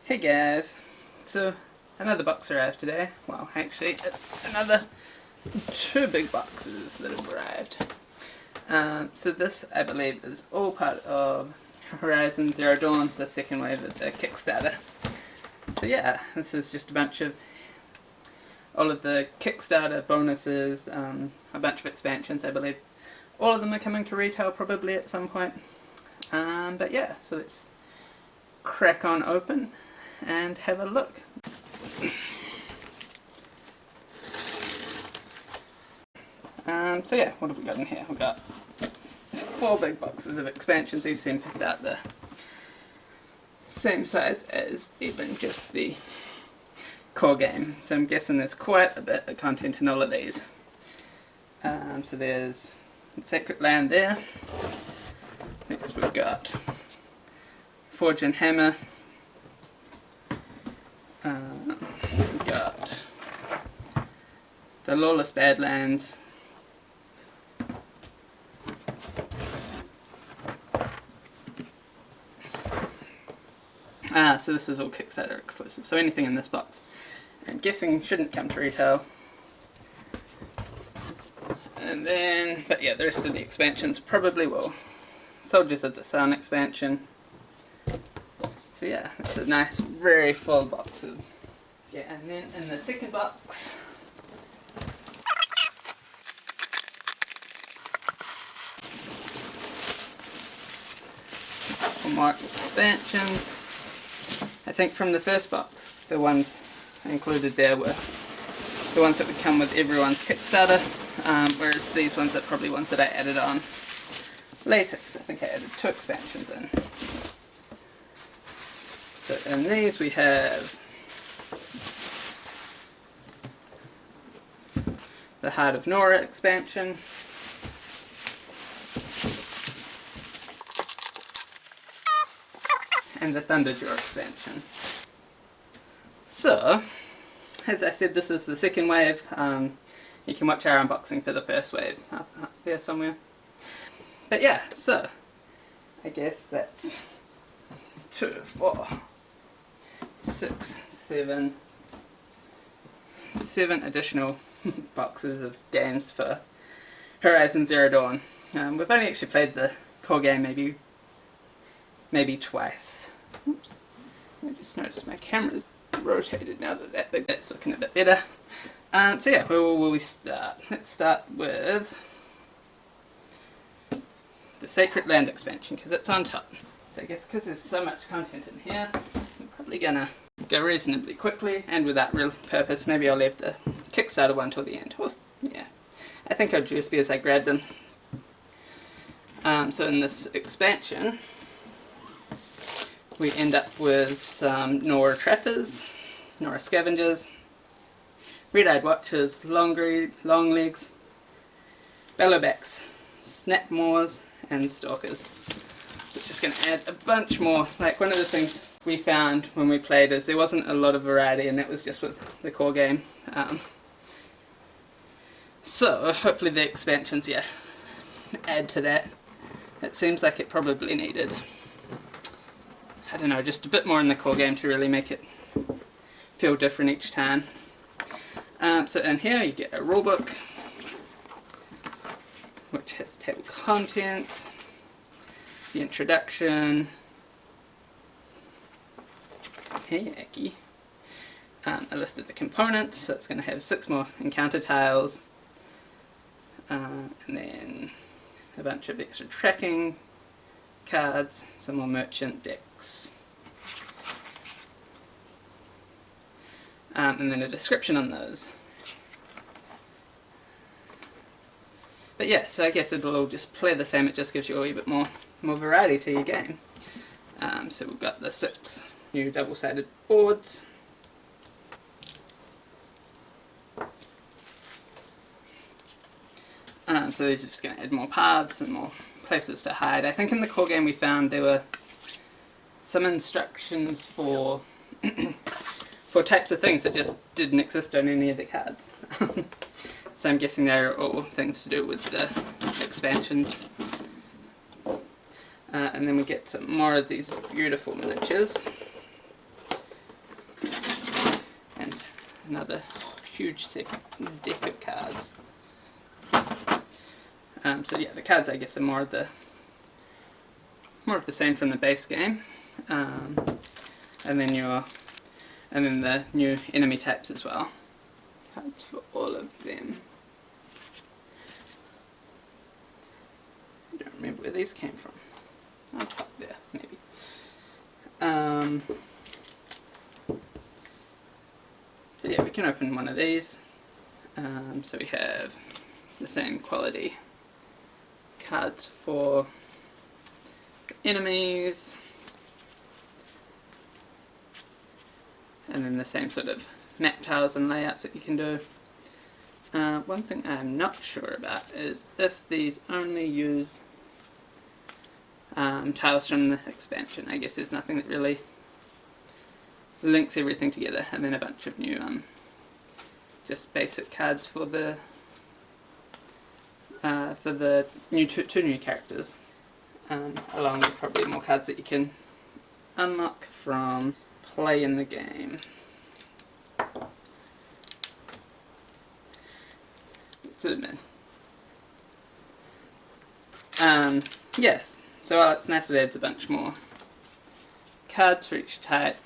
Hey guys, so another box arrived today. Well, actually it's another 2 big boxes that have arrived. So this, I believe, is all part of Horizon Zero Dawn, the second wave of the Kickstarter. So yeah, this is just a bunch of all of the Kickstarter bonuses, a bunch of expansions, I believe. All of them are coming to retail probably at some point. But yeah, so let's crack on open and have a look. So yeah, what have we got in here? We've got 4 big boxes of expansions. These seem about the same size as even just the core game. So I'm guessing there's quite a bit of content in all of these. So there's Sacred Land there. Next we've got Forge and Hammer. We've got the Lawless Badlands. So this is all Kickstarter exclusive, so anything in this box I'm guessing shouldn't come to retail. And then, but yeah, the rest of the expansions probably will. Soldiers of the Sun expansion. So yeah, it's a nice, very full box of. Yeah, and then in the second box, more expansions. I think from the first box, the ones included there were the ones that would come with everyone's Kickstarter, whereas these ones are probably ones that I added on later, because I think I added 2 expansions in. So in these we have the Heart of Nora expansion, and the Thunderjaw expansion. So, as I said, this is the second wave. You can watch our unboxing for the first wave up there somewhere. But yeah, so I guess that's 2, 4, 6, 7 additional boxes of games for Horizon Zero Dawn. We've only actually played the core game maybe twice. Oops. I just noticed my camera's rotated now that that's looking a bit better. So yeah, where will we start? Let's start with the Sacred Land expansion, because it's on top. So I guess because there's so much content in here, I'm probably gonna go reasonably quickly and without real purpose. Maybe I'll leave the Kickstarter one till the end. Well, yeah, I think I'll just be as I grab them. So in this expansion, we end up with some Nora trappers, Nora scavengers, red-eyed watchers, long legs, bellowbacks, snapmaws, and stalkers. It's just going to add a bunch more. Like, one of the things we found when we played is there wasn't a lot of variety, and that was just with the core game. So hopefully the expansions, yeah, add to that. It seems like it probably needed, I don't know, just a bit more in the core game to really make it feel different each time. So in here you get a rulebook, which has table contents, the introduction, a list of the components, so it's going to have 6 more encounter tiles, and then a bunch of extra tracking cards, some more merchant decks, and then a description on those. But yeah, so I guess it'll all just play the same, it just gives you a wee bit more variety to your game. So we've got the 6 new double-sided boards. So these are just going to add more paths and more places to hide. I think in the core game we found there were some instructions for for types of things that just didn't exist on any of the cards. So I'm guessing they're all things to do with the expansions. And then we get some more of these beautiful miniatures. another huge second deck of cards. So yeah, the cards I guess are more of the same from the base game, and then the new enemy types as well. Cards for all of them. I don't remember where these came from. On top there, maybe. So yeah, we can open one of these. So we have the same quality cards for the enemies, and then the same sort of map tiles and layouts that you can do. One thing I'm not sure about is if these only use tiles from the expansion. I guess there's nothing that really links everything together, and then a bunch of new just basic cards for the two new characters, along with probably more cards that you can unlock from play in the game. Zoom in. Yes. So while it's nice, it adds a bunch more cards for each type.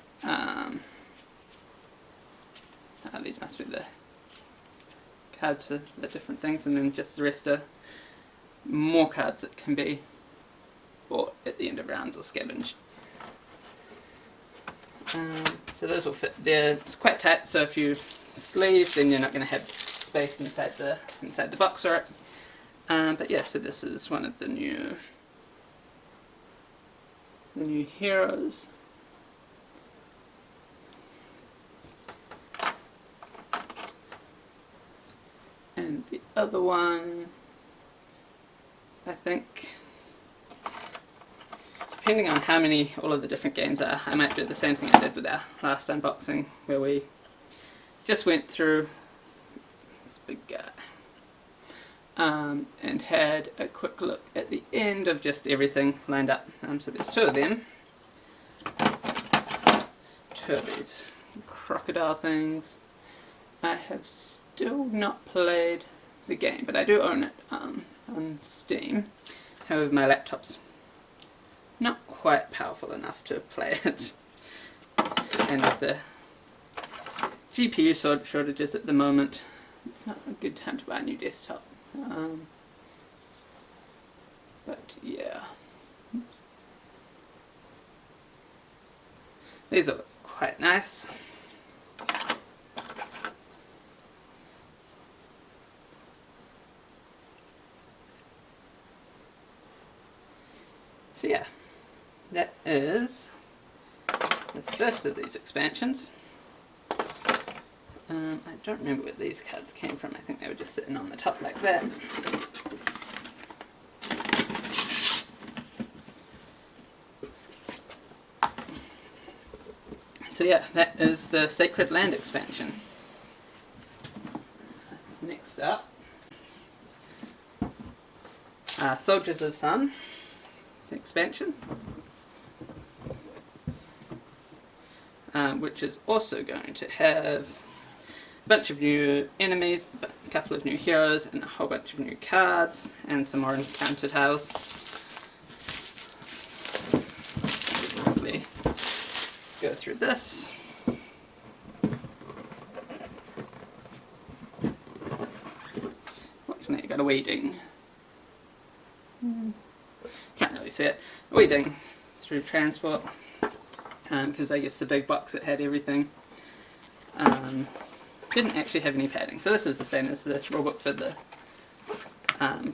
These must be the cards for the different things, and then just the rest are more cards that can be bought at the end of rounds or scavenged. So those will fit there. It's quite tight, so if you sleeve, then you're not going to have space inside the box for it. But yeah, so this is one of the new heroes. And the other one, I think, depending on how many all of the different games are, I might do the same thing I did with our last unboxing, where we just went through this big guy and had a quick look at the end of just everything lined up. So there's two of them, two of these crocodile things. I have still not played the game, but I do own it on Steam. However, my laptop's not quite powerful enough to play it, and with the GPU shortages at the moment, it's not a good time to buy a new desktop. But yeah, oops. These are quite nice. So yeah, that is the first of these expansions. I don't remember where these cards came from. I think they were just sitting on the top like that. So yeah, that is the Sacred Land expansion. Next up, Soldiers of Sun expansion, which is also going to have a bunch of new enemies, a couple of new heroes, and a whole bunch of new cards, and some more encounter tiles. Quickly go through this. Fortunately, I got a weeding. Can't really see it. Weeding through transport, because I guess the big box that had everything didn't actually have any padding. So this is the same as the rulebook for the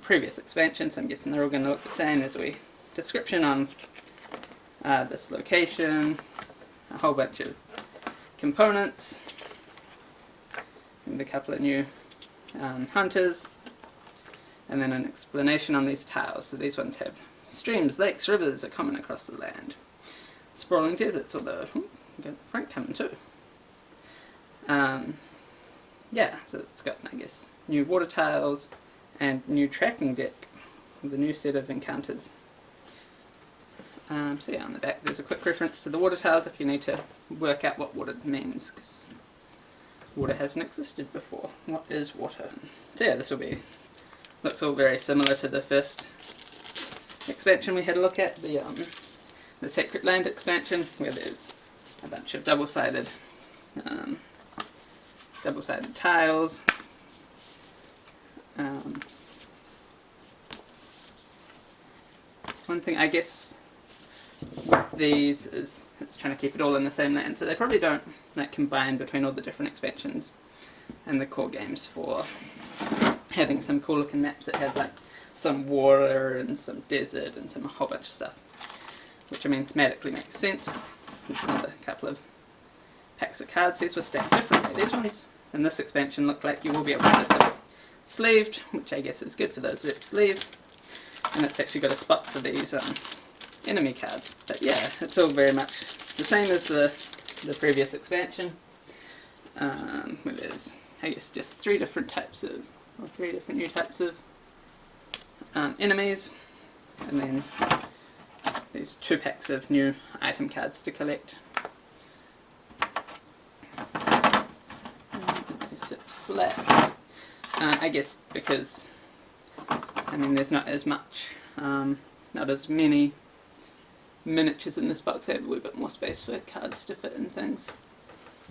previous expansion, so I'm guessing they're all going to look the same. There's a description on this location, a whole bunch of components, and a couple of new hunters, and then an explanation on these tiles. So these ones have streams, lakes, rivers are common across the land. Sprawling deserts, although we've got Frank coming too. Yeah, so it's got, I guess, new water tiles and new tracking deck with a new set of encounters. So yeah, on the back there's a quick reference to the water tiles if you need to work out what water means, because water hasn't existed before. What is water? So yeah, this will be, looks all very similar to the first expansion we had a look at, the Sacred Land expansion, where there's a bunch of double-sided tiles. One thing I guess with these is it's trying to keep it all in the same land, so they probably don't like combine between all the different expansions and the core games for having some cool looking maps that have like some water and some desert and some a whole bunch of stuff, which I mean thematically makes sense. There's another couple of packs of cards. These were stacked differently. These ones in this expansion look like you will be able to get them sleeved, which I guess is good for those with sleeves, and it's actually got a spot for these enemy cards. But yeah, it's all very much the same as the previous expansion. Where there's, I guess, just three different new types of enemies, and then these 2 packs of new item cards to collect. They sit flat. I guess because, I mean, there's not as much, not as many miniatures in this box. I have a wee bit more space for cards to fit in things.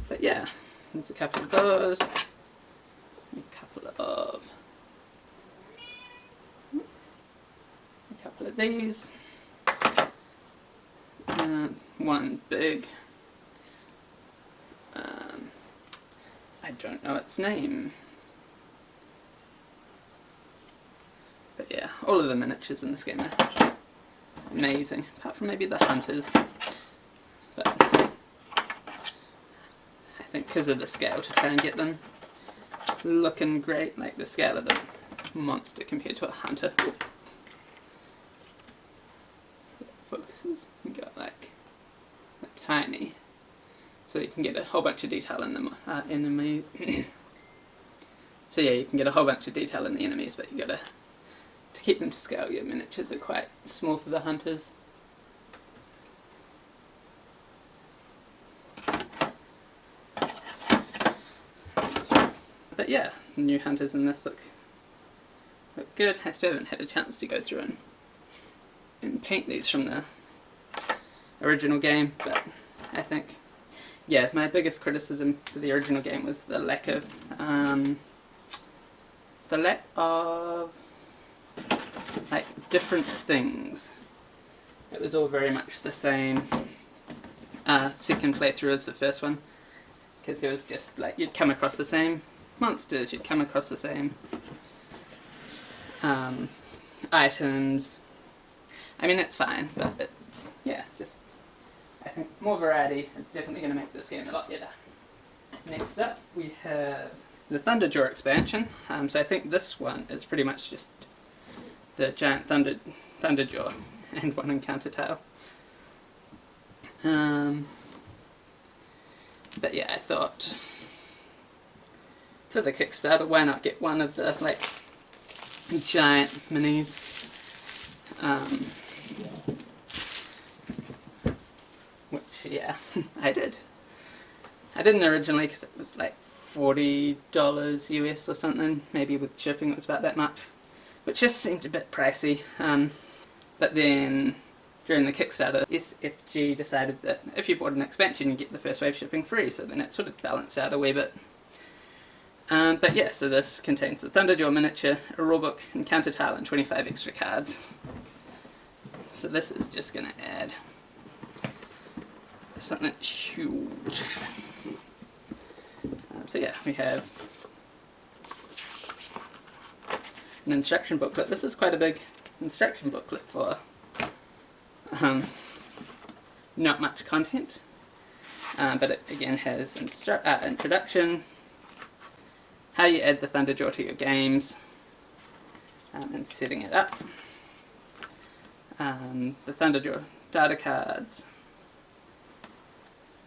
But yeah, there's a couple of those, a couple of these, one big, I don't know its name. But yeah, all of the miniatures in this game are amazing, apart from maybe the hunters. But I think because of the scale, to try and get them looking great, like the scale of the monster compared to a hunter. Focuses, you got like a tiny, so you can get a whole bunch of detail in the enemy. So yeah, you can get a whole bunch of detail in the enemies, but you gotta, to keep them to scale, your miniatures are quite small for the hunters. But yeah, the new hunters in this look good. I still haven't had a chance to go through and paint these from the original game, but I think, yeah, my biggest criticism for the original game was the lack of like different things. It was all very much the same second playthrough as the first one, because it was just like you'd come across the same monsters, you'd come across the same items. I mean, it's fine, but it's, yeah, just, I think more variety is definitely going to make this game a lot better. Next up, we have the Thunderjaw Expansion. So I think this one is pretty much just the giant Thunderjaw and one encounter tile. But yeah, I thought for the Kickstarter, why not get one of the like giant minis? Which, yeah, I did. I didn't originally because it was like $40 US or something. Maybe with shipping it was about that much, which just seemed a bit pricey. But then during the Kickstarter, SFG decided that if you bought an expansion, you get the first wave shipping free, so then it sort of balanced out a wee bit. But yeah, so this contains the Thunderjaw miniature, a rulebook, encounter tile, and 25 extra cards. So this is just going to add something huge. So yeah, we have an instruction booklet. This is quite a big instruction booklet for not much content, but it again has introduction, how you add the Thunderjaw to your games, and setting it up, the Thunderjaw data cards.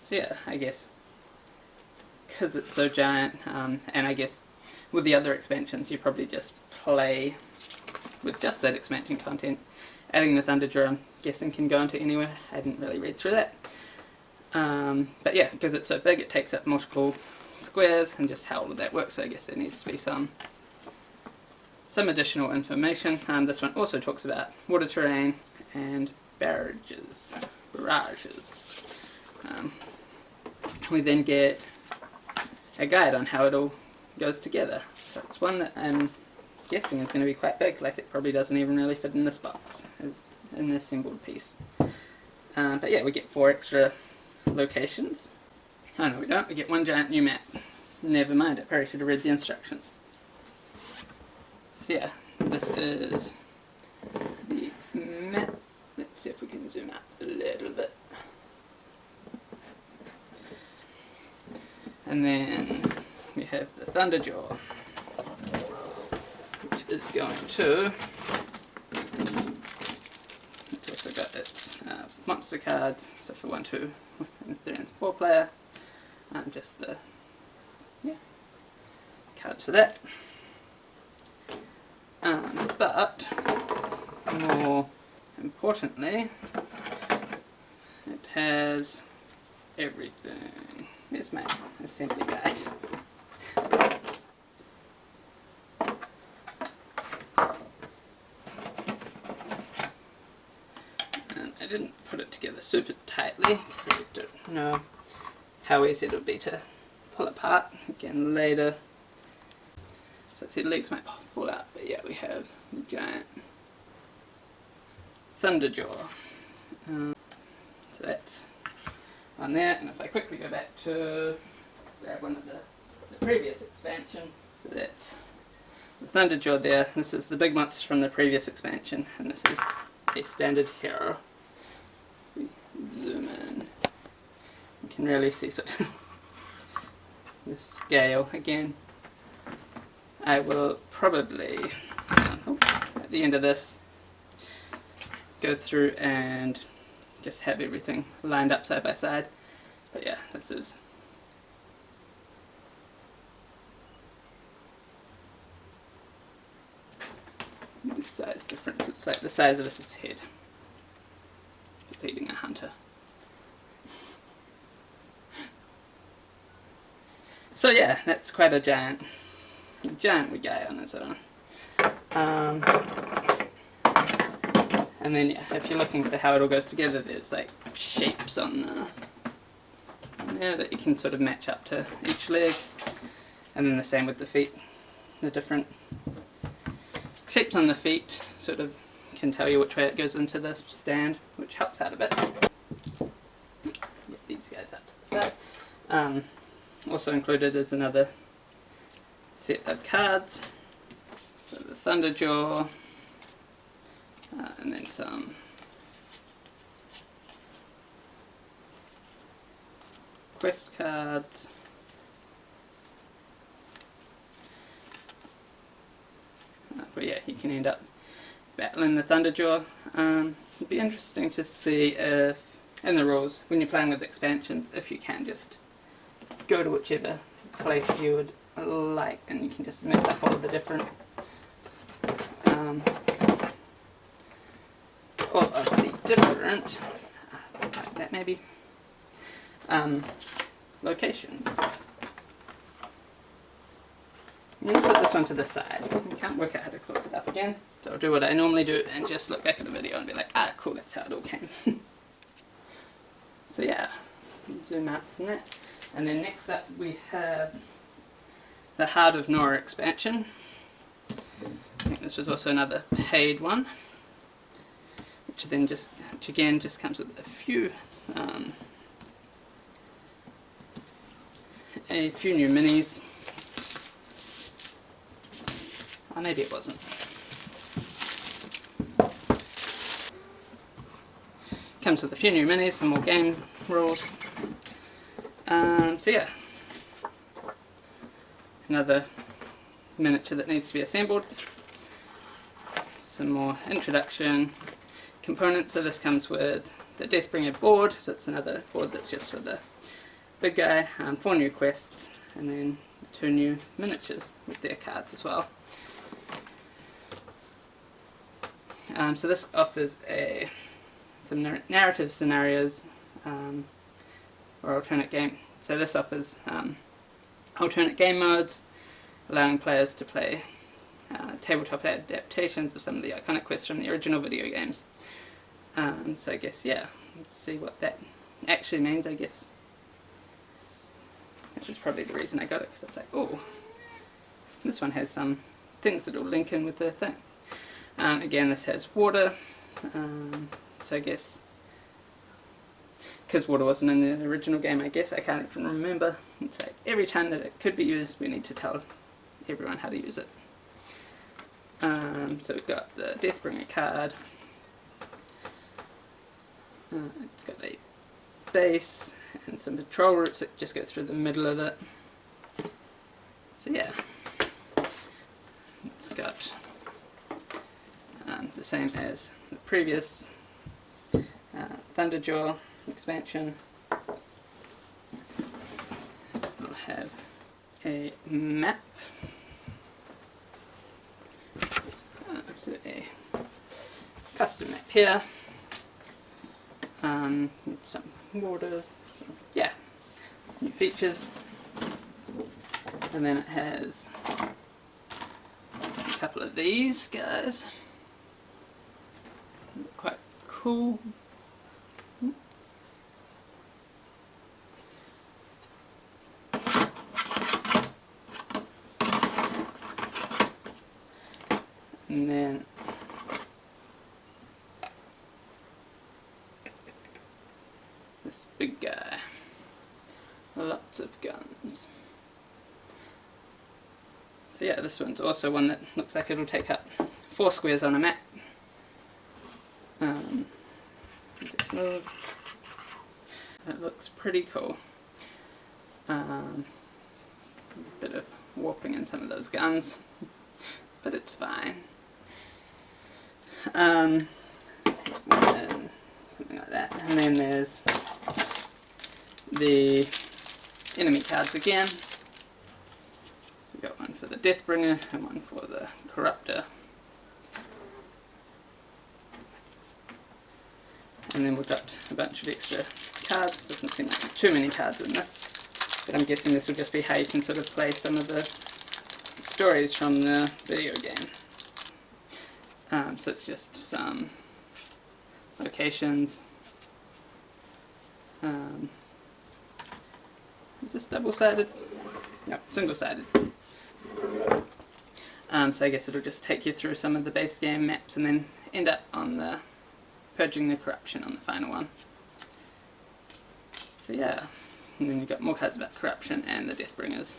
So yeah, I guess because it's so giant, and I guess with the other expansions you probably just play with just that expansion content. Adding the Thunderjaw, I'm guessing, can go into anywhere. I didn't really read through that. But yeah, because it's so big, it takes up multiple squares and just how all of that works. So I guess there needs to be some additional information. This one also talks about water terrain and barrages. We then get a guide on how it all goes together. So it's one that I'm guessing is going to be quite big, like it probably doesn't even really fit in this box as an assembled piece. But yeah, we get 4 extra locations. Oh no, we don't. We get 1 giant new map. Never mind, I probably should have read the instructions. So yeah, this is the map. Let's see if we can zoom out a little bit. And then we have the Thunderjaw, which is going to... It's also got its monster cards, so for 1, 2, 3 and 4 player. Just the cards for that. But more importantly, it has everything. Here's my assembly guide. And I didn't put it together super tightly because I don't know how easy it'll be to pull apart again later. So I said legs might fall out, but yeah, we have the giant Thunderjaw. So that's on there, and if I quickly go back to grab one of the previous expansion, so that's the Thunderjaw there. This is the big monster from the previous expansion, and this is a standard hero. We zoom in, you can really see sort of the scale again. I will probably, at the end of this, go through and just have everything lined up side by side. But yeah, this is the size difference. It's like the size of his head. It's eating a hunter. So yeah, that's quite a giant guy on his own. And then yeah, if you're looking for how it all goes together, there's like shapes on there that you can sort of match up to each leg. And then the same with the feet. The different shapes on the feet sort of can tell you which way it goes into the stand, which helps out a bit. Get these guys up to the side. Also included is another set of cards. So the Thunderjaw, and then some quest cards. But yeah, you can end up battling the Thunderjaw. It'd be interesting to see if, in the rules, when you're playing with expansions, if you can just go to whichever place you would like, and you can just mix up all of the different like that maybe, locations. I'm going to put this one to the side. I can't work out how to close it up again, so I'll do what I normally do and just look back at the video and be like, ah cool, that's how it all came. So yeah, zoom out from that. And then next up we have the Heart of Nora expansion. I think this was also another paid one, which again just comes with a few new minis. Or maybe it wasn't. Comes with a few new minis, some more game rules. So yeah, another miniature that needs to be assembled. Some more introduction components. So this comes with the Deathbringer board, so it's another board that's just for the big guy. 4 new quests, and then 2 new miniatures with their cards as well. So this offers some narrative scenarios or alternate game. So this offers alternate game modes, allowing players to play tabletop adaptations of some of the iconic quests from the original video games. So I guess, yeah, let's see what that actually means, I guess. Which is probably the reason I got it, because it's like, oh, this one has some things that will link in with the thing. Again, this has water, so I guess, because water wasn't in the original game, I guess, I can't even remember. It's like every time that it could be used, we need to tell everyone how to use it. So we've got the Deathbringer card. It's got a base and some patrol routes that just go through the middle of it. So yeah, it's got the same as the previous Thunderjaw Expansion. We'll have a map. So a custom map here. Some water, yeah, new features, and then it has a couple of these guys, quite cool. And then this big guy, lots of guns. So yeah, this one's also one that looks like it'll take up 4 squares on a map. Just move. It looks pretty cool. A bit of warping in some of those guns, but it's fine. And something like that. And then there's the enemy cards again. So we've got one for the Deathbringer and one for the Corruptor. And then we've got a bunch of extra cards. Doesn't seem like too many cards in this, but I'm guessing this will just be how you can sort of play some of the stories from the video game. So it's just some locations. Is this double-sided? No, single-sided. So I guess it'll just take you through some of the base game maps and then end up on the purging the corruption on the final one. So yeah, and then you've got more cards about corruption and the Deathbringers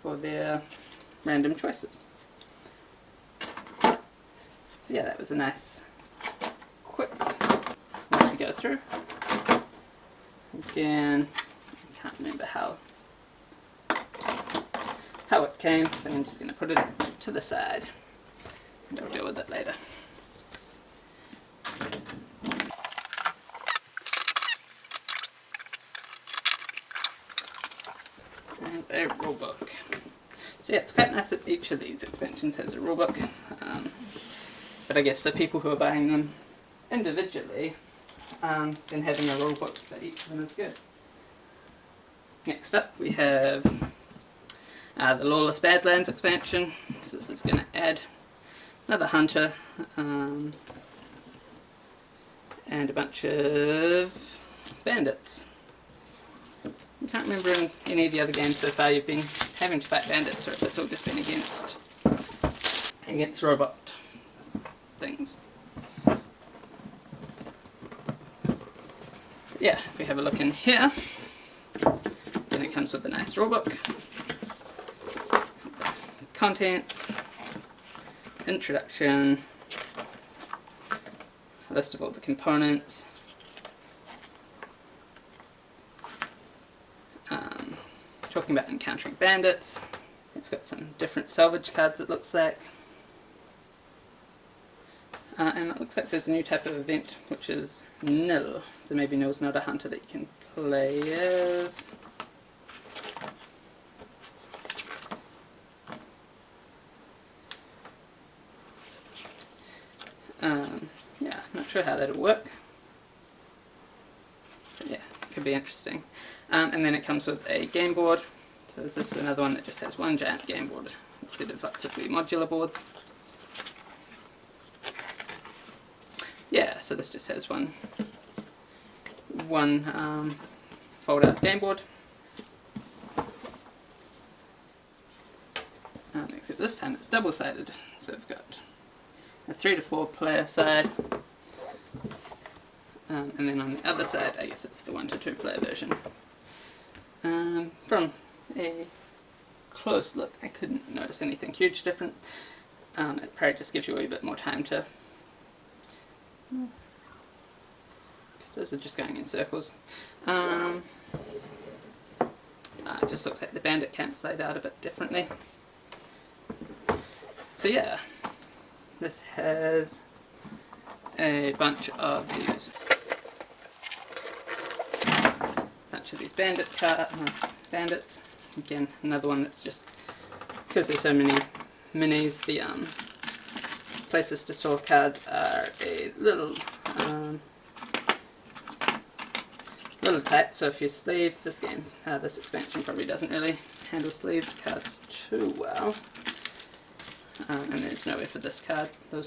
for their random choices. So yeah, that was a nice, quick one to go through. Again, I can't remember how it came, so I'm just going to put it to the side and I'll deal with it later. And a rulebook. So yeah, it's quite nice that each of these expansions has a rulebook, but I guess for people who are buying them individually, then having a rulebook for each of them is good. Next up we have the Lawless Badlands expansion. So this is going to add another hunter and a bunch of bandits. I can't remember in any of the other games so far you've been having to fight bandits, or if it's all just been against robot things. Yeah, if we have a look in here, then it comes with a nice rulebook. Contents, introduction, a list of all the components, talking about encountering bandits. It's got some different salvage cards it looks like. And it looks like there's a new type of event which is nil. So maybe nil's not a hunter that you can play as. Yeah, not sure how that'll work. But yeah, could be interesting. And then it comes with a game board. So this is another one that just has one giant game board instead of lots of wee modular boards. Yeah, so this just has one fold out game board. Except this time it's double sided, so we've got a 3 to 4 player side, and then on the other side I guess it's the 1 to 2 player version. From a close look I couldn't notice anything huge different. It probably just gives you a wee bit more time to, because those are just going in circles. It just looks like the bandit camp's laid out a bit differently. So yeah, this has a bunch of these bandits. Again, another one that's just, because there's so many minis, the places to store cards are a little tight. So if you sleeve this game, this expansion probably doesn't really handle sleeved cards too well. And there's nowhere for those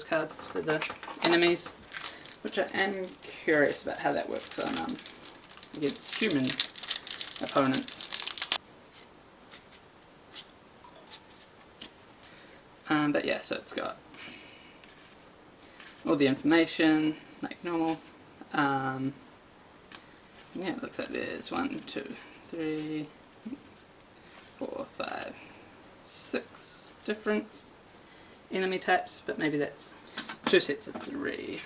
cards for the enemies, which I am curious about how that works on against human opponents. But yeah, so it's got all the information like normal. Yeah, it looks like there's 1, 2, 3, 4, 5, 6 different enemy types, but maybe that's 2 sets of 3.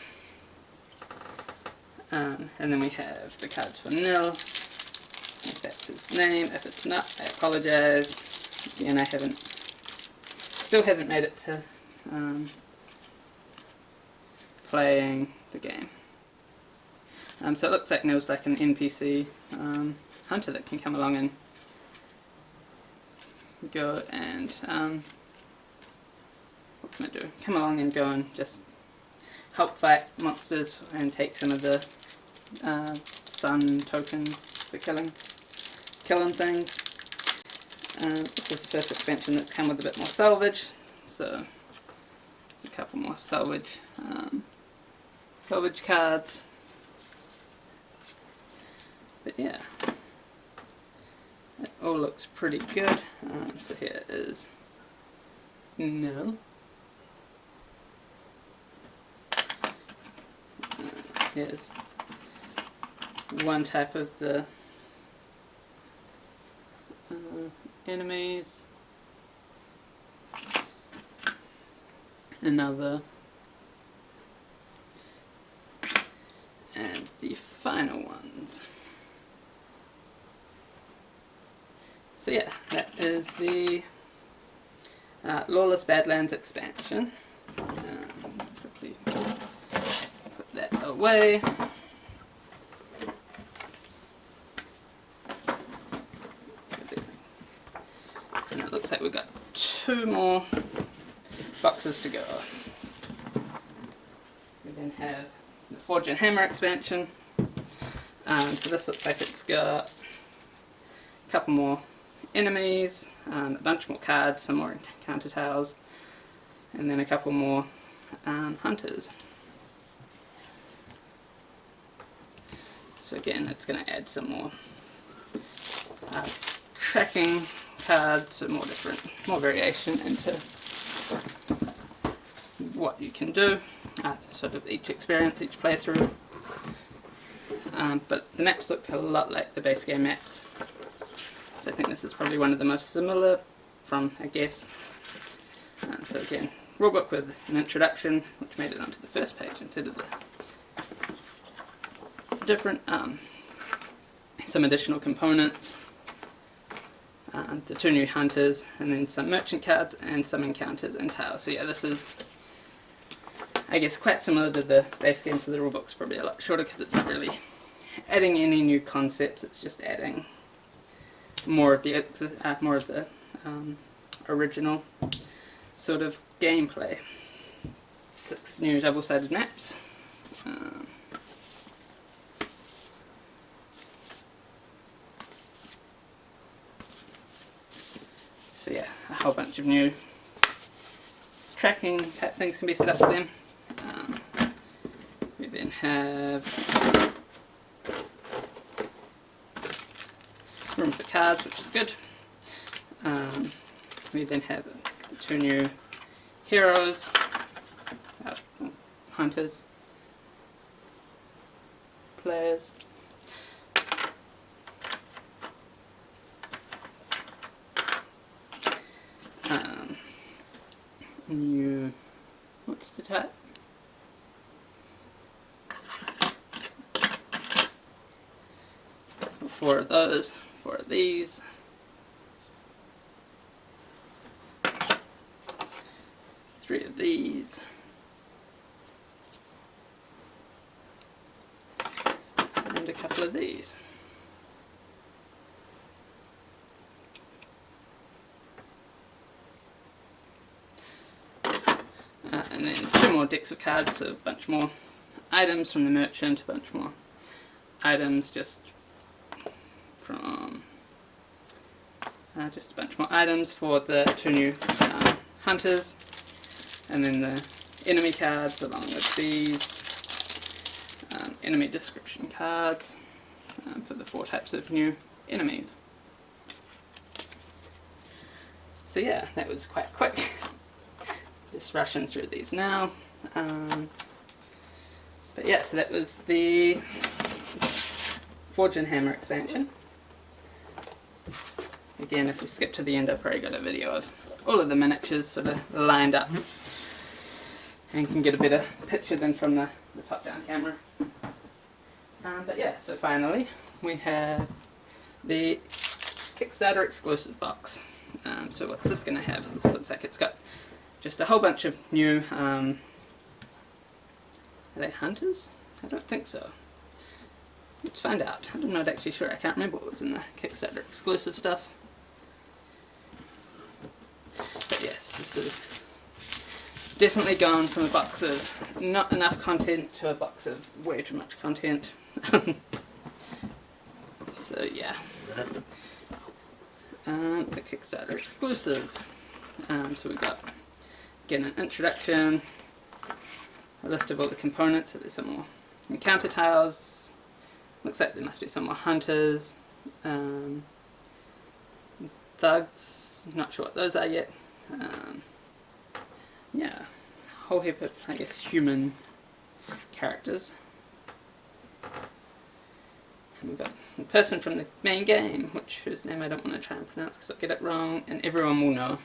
And then we have the cards for nil, if that's his name. If it's not, I apologise. Again, I still haven't made it to playing the game. So it looks like Nil's like an NPC hunter that can come along and go and what can I do? Come along and go and just help fight monsters and take some of the sun tokens for killing things. This is the first expansion that's come with a bit more salvage, so there's a couple more salvage cards. But yeah, it all looks pretty good. So here is Nil. Here's one type of the enemies, another, and the final ones. So yeah, that is the Lawless Badlands expansion. Quickly put that away. And it looks like we've got 2 more boxes to go. We then have the Forge and Hammer expansion. So this looks like it's got a couple more enemies, a bunch more cards, some more encounter tiles, and then a couple more hunters. So again, it's going to add some more tracking cards, so more variation into what you can do, sort of each experience, each playthrough. But the maps look a lot like the base game maps. So I think this is probably one of the most similar from, I guess. So again, rulebook with an introduction, which made it onto the first page instead of the different, some additional components, the 2 new hunters, and then some merchant cards and some encounters and tiles. So yeah, this is, I guess, quite similar to the base game, so the rulebook's probably a lot shorter because it's not really adding any new concepts, it's just adding more of the original sort of gameplay. 6 new double-sided maps. a whole bunch of new tracking type things can be set up for them. We then have room for cards, which is good. We then have the 2 new heroes, hunters, players. New, what's the type? Four of those, 4 of these. 3 of these. And a couple of these. And then 2 more decks of cards, so a bunch more items from the merchant, a bunch more items just from just a bunch more items for the 2 new hunters, and then the enemy cards along with these enemy description cards for the 4 types of new enemies. So yeah, that was quite quick. Just rushing through these now. But yeah, so that was the Forge and Hammer expansion. Again, if you skip to the end, I've probably got a video of all of the miniatures sort of lined up and can get a better picture than from the top-down camera. But yeah, so finally we have the Kickstarter exclusive box. So what's this going to have? This looks like it's got just a whole bunch of new, are they hunters? I don't think so. Let's find out. I'm not actually sure. I can't remember what was in the Kickstarter exclusive stuff. But yes, this is definitely gone from a box of not enough content to a box of way too much content. So yeah. The Kickstarter exclusive. So we've got, again, an introduction, a list of all the components, so there's some more encounter tiles, looks like there must be some more hunters, thugs, not sure what those are yet, yeah, a whole heap of, I guess, human characters. And we've got a person from the main game, whose name I don't want to try and pronounce because I'll get it wrong, and everyone will know.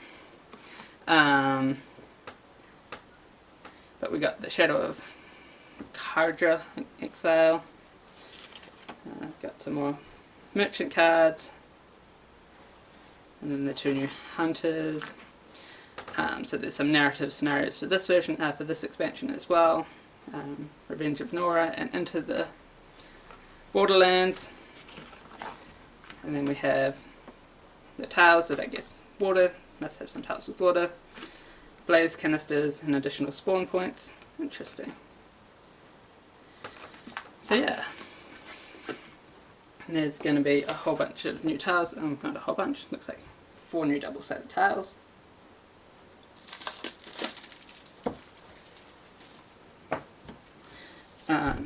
But we got the Shadow of Karja Exile. Got some more merchant cards, and then the 2 new hunters. So there's some narrative scenarios for this version, for this expansion as well. Revenge of Nora and Into the Borderlands. And then we have the tiles that I guess water, must have some tiles with water. Blaze canisters and additional spawn points. Interesting. So yeah. And there's going to be a whole bunch of new tiles. Not a whole bunch, looks like 4 new double-sided tiles.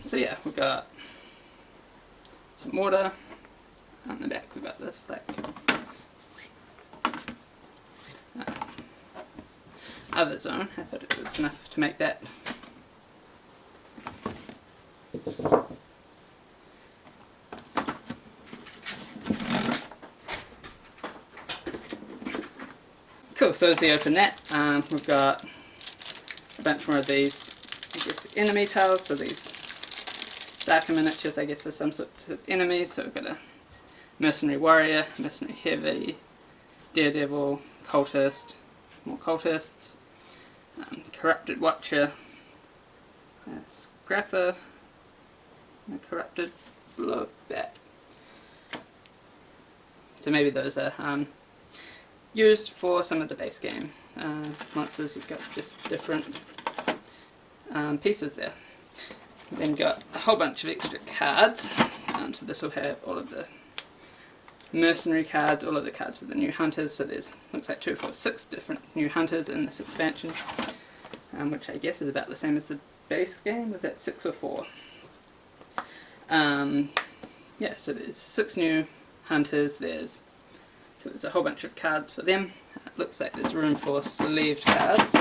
So yeah, we've got some water. On the back we've got this like other zone. I thought it was enough to make that. Cool, so as we open that, we've got a bunch more of these, I guess, enemy tiles. So these darker miniatures, I guess, are some sorts of enemies. So we've got a mercenary warrior, mercenary heavy, daredevil, cultist, more cultists, corrupted watcher, scrapper, and a corrupted blowback. So maybe those are used for some of the base game monsters. You've got just different pieces there. Then you've got a whole bunch of extra cards. So this will have all of the mercenary cards, all of the cards for the new hunters. So there's, looks like 2, 4, 6 different new hunters in this expansion, which I guess is about the same as the base game. Was that 6 or 4? Yeah, so there's 6 new hunters. There's a whole bunch of cards for them. It looks like there's room for sleeved cards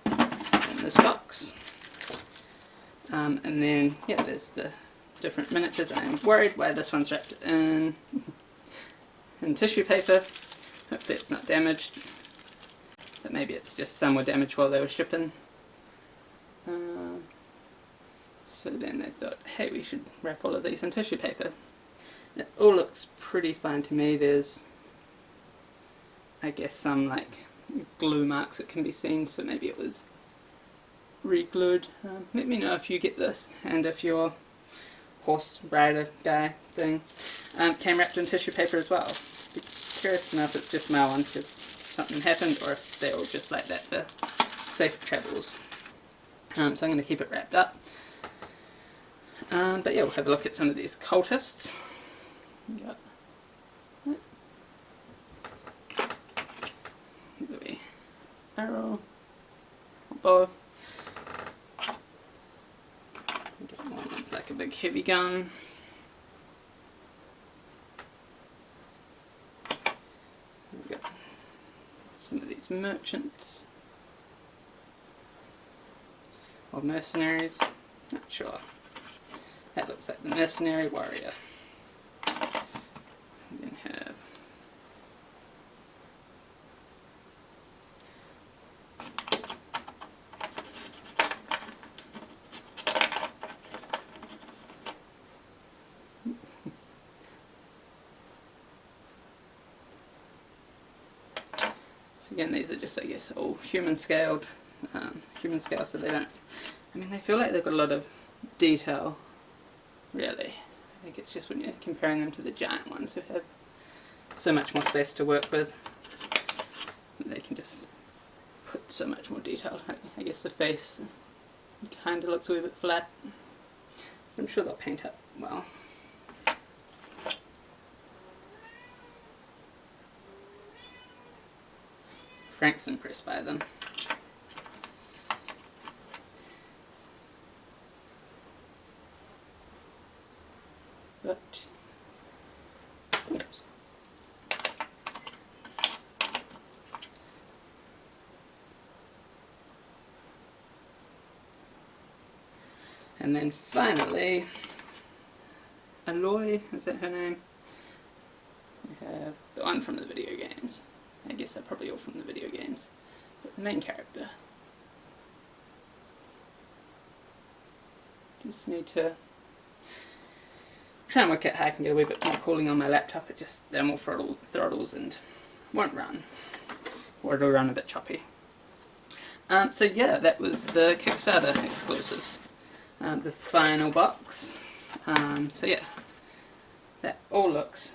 in this box. And then, yeah, there's the different miniatures. I'm worried why this one's wrapped in tissue paper. Hopefully it's not damaged, but maybe it's just some were damaged while they were shipping. So then they thought, hey, we should wrap all of these in tissue paper. It all looks pretty fine to me. There's, I guess, some like glue marks that can be seen, so maybe it was re-glued. Let me know if you get this, and if your horse rider guy thing came wrapped in tissue paper as well. Be curious to know if it's just my one because something happened, or if they're all just like that for safe travels. So I'm going to keep it wrapped up. But yeah, we'll have a look at some of these cultists. Got the arrow, bow. Get one with like a big heavy gun. We've got some of these merchants or mercenaries. Not sure. That looks like the mercenary warrior. And then have so again, these are just, I guess, all human scale, so they don't, I mean, they feel like they've got a lot of detail, really. I think it's just when you're comparing them to the giant ones who have so much more space to work with, they can just put so much more detail. I guess the face kind of looks a wee bit flat. I'm sure they'll paint up well. Frank's impressed by them. But oops. And then finally, Aloy, is that her name? We have the one from the video games. I guess they're probably all from the video games. But the main character. Just need to try and work out how I can get a wee bit more cooling on my laptop. It just, they're more throttles and won't run. Or it'll run a bit choppy. So yeah, that was the Kickstarter exclusives. The final box. So yeah, that all looks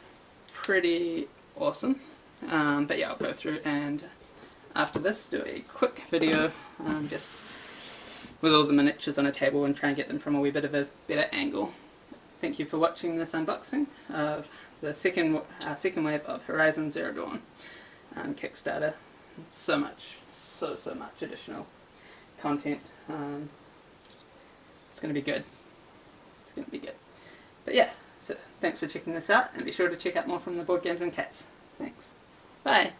pretty awesome. But yeah, I'll go through and after this do a quick video just with all the miniatures on a table and try and get them from a wee bit of a better angle. Thank you for watching this unboxing of the second wave of Horizon Zero Dawn Kickstarter. So much additional content. It's going to be good. It's going to be good. But yeah, so thanks for checking this out, and be sure to check out more from the Board Games and Cats. Thanks. Bye.